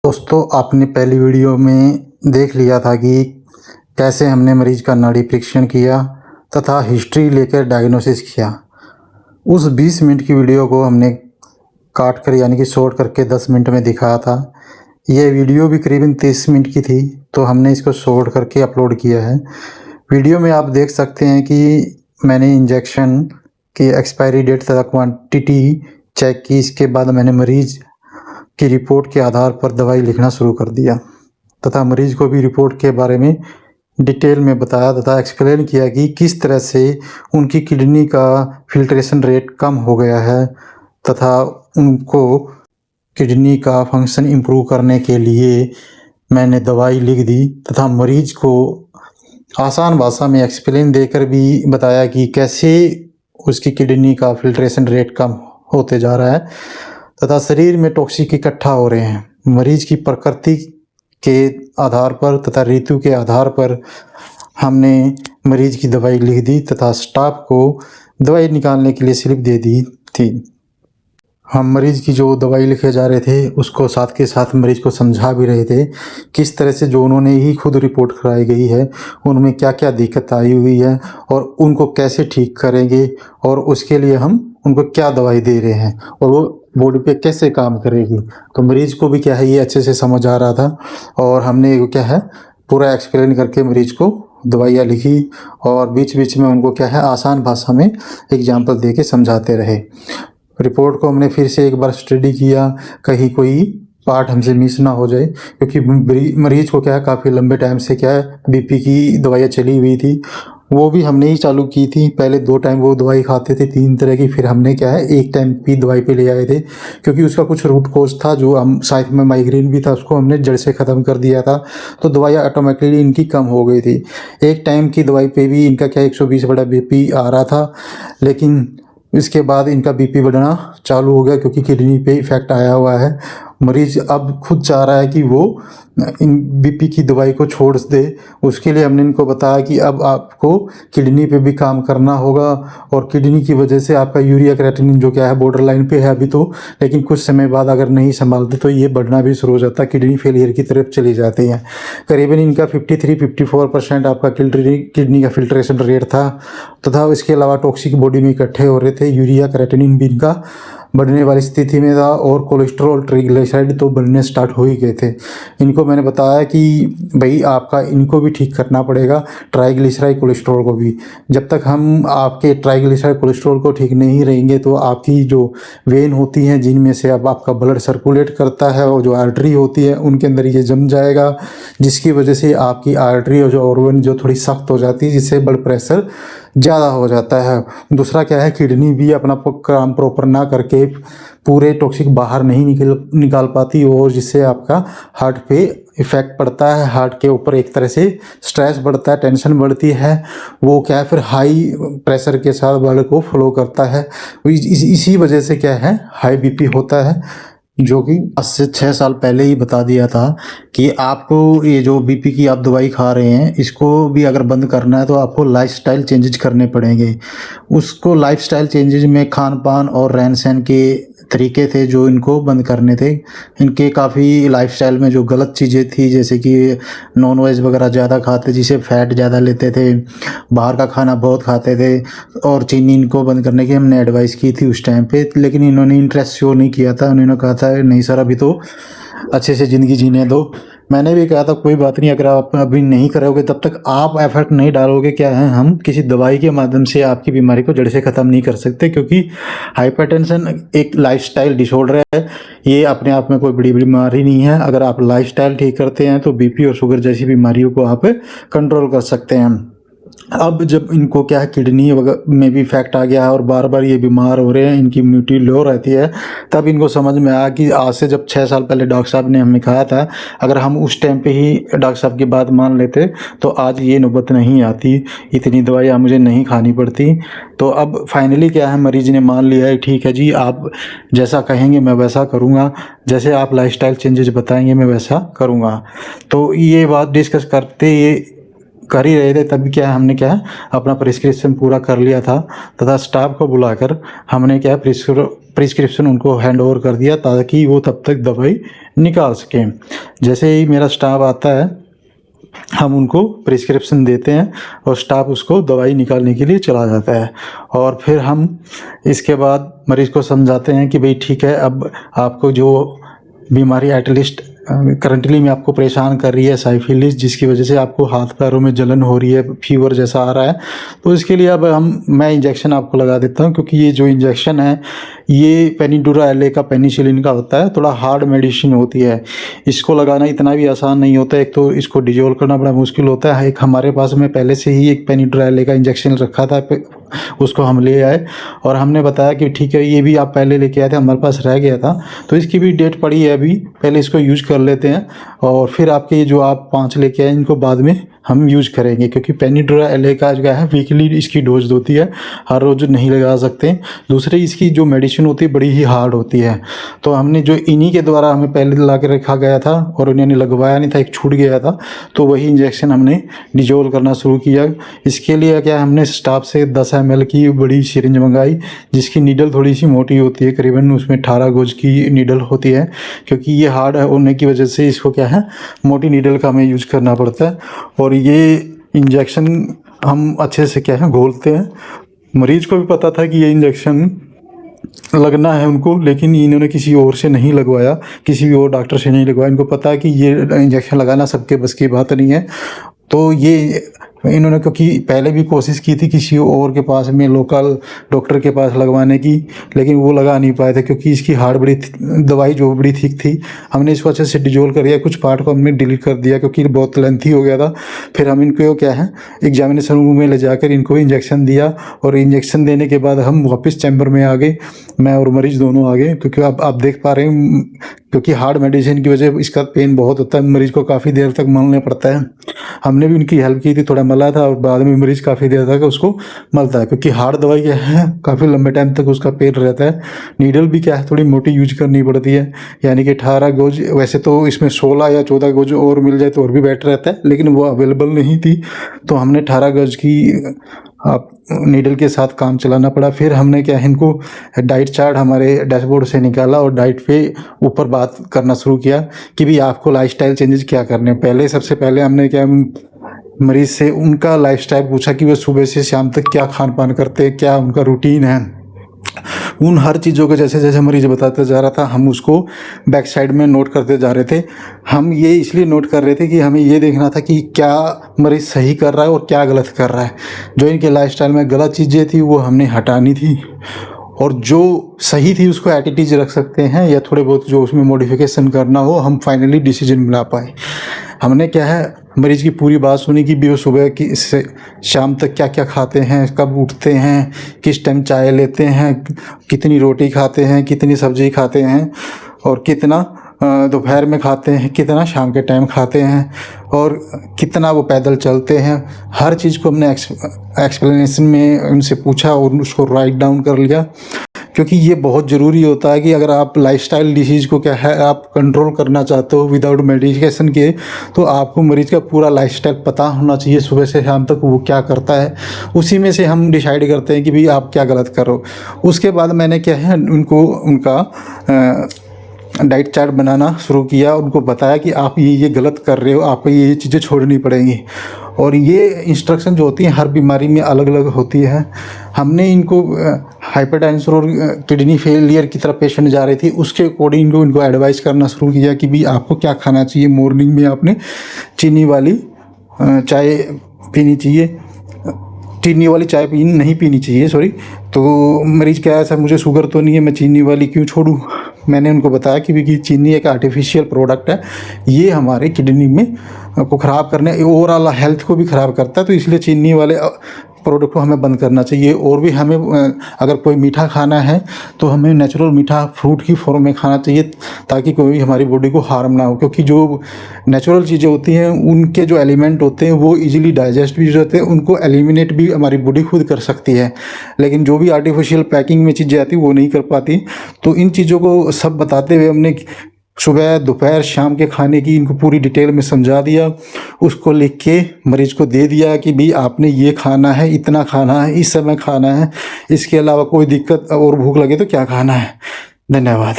दोस्तों, आपने पहली वीडियो में देख लिया था कि कैसे हमने मरीज का नाड़ी परीक्षण किया तथा हिस्ट्री लेकर डायग्नोसिस किया। उस 20 मिनट की वीडियो को हमने काट कर यानी कि शॉर्ट करके 10 मिनट में दिखाया था। यह वीडियो भी करीबन 30 मिनट की थी, तो हमने इसको शॉर्ट करके अपलोड किया है। वीडियो में आप देख सकते हैं कि मैंने इंजेक्शन की एक्सपायरी डेट तथा क्वांटिटी चेक की। इसके बाद मैंने मरीज़ की रिपोर्ट के आधार पर दवाई लिखना शुरू कर दिया तथा मरीज़ को भी रिपोर्ट के बारे में डिटेल में बताया तथा एक्सप्लेन किया कि किस तरह से उनकी किडनी का फिल्ट्रेशन रेट कम हो गया है तथा उनको किडनी का फंक्शन इम्प्रूव करने के लिए मैंने दवाई लिख दी तथा मरीज़ को आसान भाषा में एक्सप्लेन देकर भी बताया कि कैसे उसकी किडनी का फिल्ट्रेशन रेट कम होते जा रहा है तथा शरीर में टॉक्सिक इकट्ठा हो रहे हैं। मरीज की प्रकृति के आधार पर तथा ऋतु के आधार पर हमने मरीज की दवाई लिख दी तथा स्टाफ को दवाई निकालने के लिए स्लिप दे दी थी। हम मरीज की जो दवाई लिखे जा रहे थे उसको साथ के साथ मरीज को समझा भी रहे थे किस तरह से जो उन्होंने ही खुद रिपोर्ट कराई गई है उनमें क्या क्या दिक्कत आई हुई है और उनको कैसे ठीक करेंगे और उसके लिए हम उनको क्या दवाई दे रहे हैं और वो बॉडी पे कैसे काम करेगी। तो मरीज को भी क्या है ये अच्छे से समझ आ रहा था और हमने क्या है पूरा एक्सप्लेन करके मरीज को दवाइयाँ लिखी और बीच बीच में उनको क्या है आसान भाषा में एग्जाम्पल दे के समझाते रहे। रिपोर्ट को हमने फिर से एक बार स्टडी किया, कहीं कोई पार्ट हमसे मिस ना हो जाए, क्योंकि मरीज को क्या है काफ़ी लंबे टाइम से क्या है बीपी की दवाइयाँ चली हुई थी। वो भी हमने ही चालू की थी। पहले 2 टाइम वो दवाई खाते थे 3 तरह की, फिर हमने क्या है 1 टाइम की दवाई पे ले आए थे क्योंकि उसका कुछ रूट कोज था जो हम साइड में माइग्रेन भी था उसको हमने जड़ से ख़त्म कर दिया था, तो दवाइयाँ ऑटोमेटिकली इनकी कम हो गई थी। 1 टाइम की दवाई पे भी इनका क्या 120 बड़ा बीपी आ रहा था, लेकिन इसके बाद इनका बीपी बढ़ना चालू हो गया क्योंकि किडनी पे इफेक्ट आया हुआ है। मरीज़ अब खुद चाह रहा है कि वो इन बीपी की दवाई को छोड़ दे। उसके लिए हमने इनको बताया कि अब आपको किडनी पे भी काम करना होगा और किडनी की वजह से आपका यूरिया क्रिएटिनिन जो क्या है बॉर्डर लाइन पे है अभी तो, लेकिन कुछ समय बाद अगर नहीं संभालते तो ये बढ़ना भी शुरू हो जाता है, किडनी फेलियर की तरफ चली जाती है। करीबन इनका 53-54% आपका किडनी का फिल्ट्रेशन रेट था तथा इसके अलावा टॉक्सिक बॉडी में इकट्ठे हो रहे थे। यूरिया क्रिएटिनिन भी इनका बढ़ने वाली स्थिति में था और कोलेस्ट्रॉल ट्राइग्लिसराइड तो बढ़ने स्टार्ट हो ही गए थे। इनको मैंने बताया कि भाई आपका इनको भी ठीक करना पड़ेगा, ट्राइग्लिसराइड कोलेस्ट्रॉल को भी। जब तक हम आपके ट्राइग्लिसराइड कोलेस्ट्रॉल को ठीक नहीं रहेंगे तो आपकी जो वेन होती हैं जिनमें से अब आपका ब्लड सर्कुलेट करता है और जो आर्टरी होती है उनके अंदर ये जम जाएगा, जिसकी वजह से आपकी आर्टरी और जो ऑर्गन जो थोड़ी सख्त हो जाती है, जिससे ब्लड प्रेशर ज़्यादा हो जाता है। दूसरा क्या है किडनी भी अपना काम प्रॉपर ना करके पूरे टॉक्सिक बाहर नहीं निकाल पाती और जिससे आपका हार्ट पे इफ़ेक्ट पड़ता है। हार्ट के ऊपर एक तरह से स्ट्रेस बढ़ता है, टेंशन बढ़ती है, वो क्या है फिर हाई प्रेशर के साथ ब्लड को फ्लो करता है। इसी वजह से क्या है हाई बीपी होता है, जो कि 5 से 6 साल पहले ही बता दिया था कि आपको ये जो बीपी की आप दवाई खा रहे हैं इसको भी अगर बंद करना है तो आपको लाइफस्टाइल चेंजेज करने पड़ेंगे। उसको लाइफस्टाइल चेंजेज में खान पान और रहन सहन के तरीके थे जो इनको बंद करने थे। इनके काफ़ी लाइफस्टाइल में जो गलत चीज़ें थी, जैसे कि नॉन वेज वगैरह ज़्यादा खाते, जिसे फैट ज़्यादा लेते थे, बाहर का खाना बहुत खाते थे और चीनी इनको बंद करने की हमने एडवाइस की थी उस टाइम पे, लेकिन इन्होंने इंटरेस्ट शो नहीं किया था। उन्होंने कहा था नहीं सर अभी तो अच्छे से ज़िंदगी जीने दो। मैंने भी कहा था कोई बात नहीं, अगर आप अभी नहीं करोगे तब तक आप एफर्ट नहीं डालोगे क्या है हम किसी दवाई के माध्यम से आपकी बीमारी को जड़ से ख़त्म नहीं कर सकते, क्योंकि हाइपरटेंशन एक लाइफस्टाइल डिसऑर्डर है, ये अपने आप में कोई बड़ी बीमारी नहीं है। अगर आप लाइफस्टाइल ठीक करते हैं तो बीपी और शुगर जैसी बीमारियों को आप कंट्रोल कर सकते हैं। अब जब इनको क्या है किडनी में भी इफेक्ट आ गया है और बार बार ये बीमार हो रहे हैं, इनकी इम्यूनिटी लो रहती है, तब इनको समझ में आया कि आज से जब 6 साल पहले डॉक्टर साहब ने हमें कहा था अगर हम उस टाइम पे ही डॉक्टर साहब की बात मान लेते तो आज ये नौबत नहीं आती, इतनी दवाइयाँ मुझे नहीं खानी पड़ती। तो अब फाइनली क्या है मरीज ने मान लिया है ठीक है जी आप जैसा कहेंगे मैं वैसा करूँगा, जैसे आप लाइफस्टाइल चेंजेस बताएंगे मैं वैसा करूँगा। तो ये बात डिस्कस करते ये कर ही रहे थे, तभी क्या है हमने क्या है अपना प्रिस्क्रिप्शन पूरा कर लिया था तथा स्टाफ को बुलाकर हमने क्या प्रिस्क्रिप्शन उनको हैंड ओवर कर दिया ताकि वो तब तक दवाई निकाल सकें। जैसे ही मेरा स्टाफ आता है हम उनको प्रिस्क्रिप्शन देते हैं और स्टाफ उसको दवाई निकालने के लिए चला जाता है। और फिर हम इसके बाद मरीज़ को समझाते हैं कि भाई ठीक है, अब आपको जो बीमारी एटलीस्ट करंटली में आपको परेशान कर रही है साइफिलिस, जिसकी वजह से आपको हाथ पैरों में जलन हो रही है, फीवर जैसा आ रहा है, तो इसके लिए अब मैं इंजेक्शन आपको लगा देता हूं। क्योंकि ये जो इंजेक्शन है ये पेनिडुरा एलए का पेनिसिलिन का होता है, थोड़ा हार्ड मेडिसिन होती है। इसको लगाना इतना भी आसान नहीं होता है। एक तो इसको डिजोल्व करना बड़ा मुश्किल होता है। एक हमारे पास में पहले से ही एक पेनिडुरा एलए का इंजेक्शन रखा था, उसको हम ले आए और हमने बताया कि ठीक है ये भी आप पहले लेके आए थे, हमारे पास रह गया था, तो इसकी भी डेट पड़ी है अभी, पहले इसको यूज कर लेते हैं और फिर आपके ये जो आप 5 लेके आए इनको बाद में हम यूज करेंगे। क्योंकि पेनिडुरा एलए का जो है वीकली इसकी डोज होती है, हर रोज नहीं लगा सकते। दूसरी इसकी जो मेडिसिन होती है बड़ी ही हार्ड होती है, तो हमने जो इन्हीं के द्वारा हमें पहले ला के रखा गया था और उन्होंने लगवाया नहीं था, एक छूट गया था, तो वही इंजेक्शन हमने डिजोल्व करना शुरू किया। इसके लिए क्या हमने स्टाफ से 10 ml की बड़ी सिरिंज मंगाई, जिसकी नीडल थोड़ी सी मोटी होती है, करीबन उसमें 18 गज की नीडल होती है। क्योंकि ये हार्ड होने की वजह से इसको क्या है मोटी नीडल का हमें यूज करना पड़ता है। और ये इंजेक्शन हम अच्छे से क्या है घोलते हैं। मरीज को भी पता था कि ये इंजेक्शन लगना है उनको, लेकिन इन्होंने किसी और से नहीं लगवाया, किसी भी और डॉक्टर से नहीं लगवाया। इनको पता है कि ये इंजेक्शन लगाना सबके बस की बात नहीं है, तो ये इन्होंने क्योंकि पहले भी कोशिश की थी किसी और के पास में लोकल डॉक्टर के पास लगवाने की, लेकिन वो लगा नहीं पाए थे क्योंकि इसकी हार्ड बड़ी दवाई जो बड़ी थिक थी। हमने इसको अच्छे से डिजोल्व कर दिया, कुछ पार्ट को हमने डिलीट कर दिया क्योंकि बहुत लेंथी हो गया था। फिर हम इनको क्या है एग्जामिनेशन रूम में ले जाकर इनको इंजेक्शन दिया और इंजेक्शन देने के बाद हम वापस चैम्बर में आ गए, मैं और मरीज दोनों आ गए। क्योंकि आप देख पा रहे हैं क्योंकि हार्ड मेडिसिन की वजह इसका पेन बहुत होता है, मरीज को काफ़ी देर तक मलने पड़ता है। हमने भी उनकी हेल्प की थी, थोड़ा मला था और बाद में मरीज काफ़ी देर तक उसको मलता है क्योंकि हार्ड दवाई क्या है काफ़ी लंबे टाइम तक उसका पेन रहता है। नीडल भी क्या है थोड़ी मोटी यूज करनी पड़ती है, यानी कि 18 गज, वैसे तो इसमें 16 या 14 गज और मिल जाए तो और भी बेटर रहता है, लेकिन वो अवेलेबल नहीं थी, तो हमने 18 गज की आप नीडल के साथ काम चलाना पड़ा। फिर हमने क्या है इनको डाइट चार्ट हमारे डैशबोर्ड से निकाला और डाइट पे ऊपर बात करना शुरू किया कि भी आपको लाइफस्टाइल चेंजेस क्या करने हैं। पहले सबसे पहले हमने क्या मरीज से उनका लाइफस्टाइल पूछा कि वो सुबह से शाम तक क्या खान पान करते हैं, क्या उनका रूटीन है। उन हर चीज़ों को जैसे जैसे मरीज बताता जा रहा था हम उसको बैक साइड में नोट करते जा रहे थे। हम ये इसलिए नोट कर रहे थे कि हमें ये देखना था कि क्या मरीज सही कर रहा है और क्या गलत कर रहा है। जो इनके लाइफस्टाइल में गलत चीज़ें थी वो हमने हटानी थी और जो सही थी उसको एटिटीज रख सकते हैं या थोड़े बहुत जो उसमें मॉडिफिकेशन करना हो हम फाइनली डिसीजन बना पाए। हमने क्या है मरीज की पूरी बात सुनी कि भी वो सुबह की से शाम तक क्या क्या खाते हैं, कब उठते हैं, किस टाइम चाय लेते हैं, कितनी रोटी खाते हैं, कितनी सब्जी खाते हैं और कितना दोपहर में खाते हैं, कितना शाम के टाइम खाते हैं और कितना वो पैदल चलते हैं। हर चीज़ को हमने एक्सप्लेनेशन में उनसे पूछा और उसको राइट डाउन कर लिया क्योंकि ये बहुत ज़रूरी होता है कि अगर आप लाइफस्टाइल डिसीज़ को क्या है आप कंट्रोल करना चाहते हो विदाउट मेडिकेशन के, तो आपको मरीज़ का पूरा लाइफस्टाइल पता होना चाहिए सुबह से शाम तक वो क्या करता है। उसी में से हम डिसाइड करते हैं कि भाई आप क्या गलत करो। उसके बाद मैंने क्या है उनको उनका डाइट चार्ट बनाना शुरू किया, उनको बताया कि आप ये गलत कर रहे हो, आपको ये चीज़ें छोड़नी पड़ेंगी। और ये इंस्ट्रक्शन जो होती हैं हर बीमारी में अलग अलग होती है। हमने इनको हाइपरटेंशन और किडनी फेलियर की तरफ पेशेंट जा रही थी, उसके अकॉर्डिंग इनको एडवाइस करना शुरू किया कि भी आपको क्या खाना चाहिए। मॉर्निंग में आपने चीनी वाली चाय पीनी चाहिए, चीनी वाली चाय नहीं पीनी चाहिए, सॉरी। तो मरीज़ क्या है सर मुझे शुगर तो नहीं है, मैं चीनी वाली क्यों छोड़ूं। मैंने उनको बताया कि चीनी एक आर्टिफिशियल प्रोडक्ट है, ये हमारे किडनी में को ख़राब करने ओवरऑल हेल्थ को भी ख़राब करता है, तो इसलिए चीनी वाले प्रोडक्ट को हमें बंद करना चाहिए। और भी हमें अगर कोई मीठा खाना है तो हमें नेचुरल मीठा फ्रूट की फॉर्म में खाना चाहिए ताकि कोई हमारी बॉडी को हार्म ना हो। क्योंकि जो नेचुरल चीज़ें होती हैं उनके जो एलिमेंट होते हैं वो इजीली डाइजेस्ट भी होते हैं, उनको एलिमिनेट भी हमारी बॉडी खुद कर सकती है। लेकिन जो भी आर्टिफिशियल पैकिंग में चीज़ें आती हैं वो नहीं कर पाती। तो इन चीज़ों को सब बताते हुए हमने सुबह दोपहर शाम के खाने की इनको पूरी डिटेल में समझा दिया। उसको लिख के मरीज को दे दिया कि भाई आपने ये खाना है, इतना खाना है, इस समय खाना है, इसके अलावा कोई दिक्कत और भूख लगे तो क्या खाना है। धन्यवाद।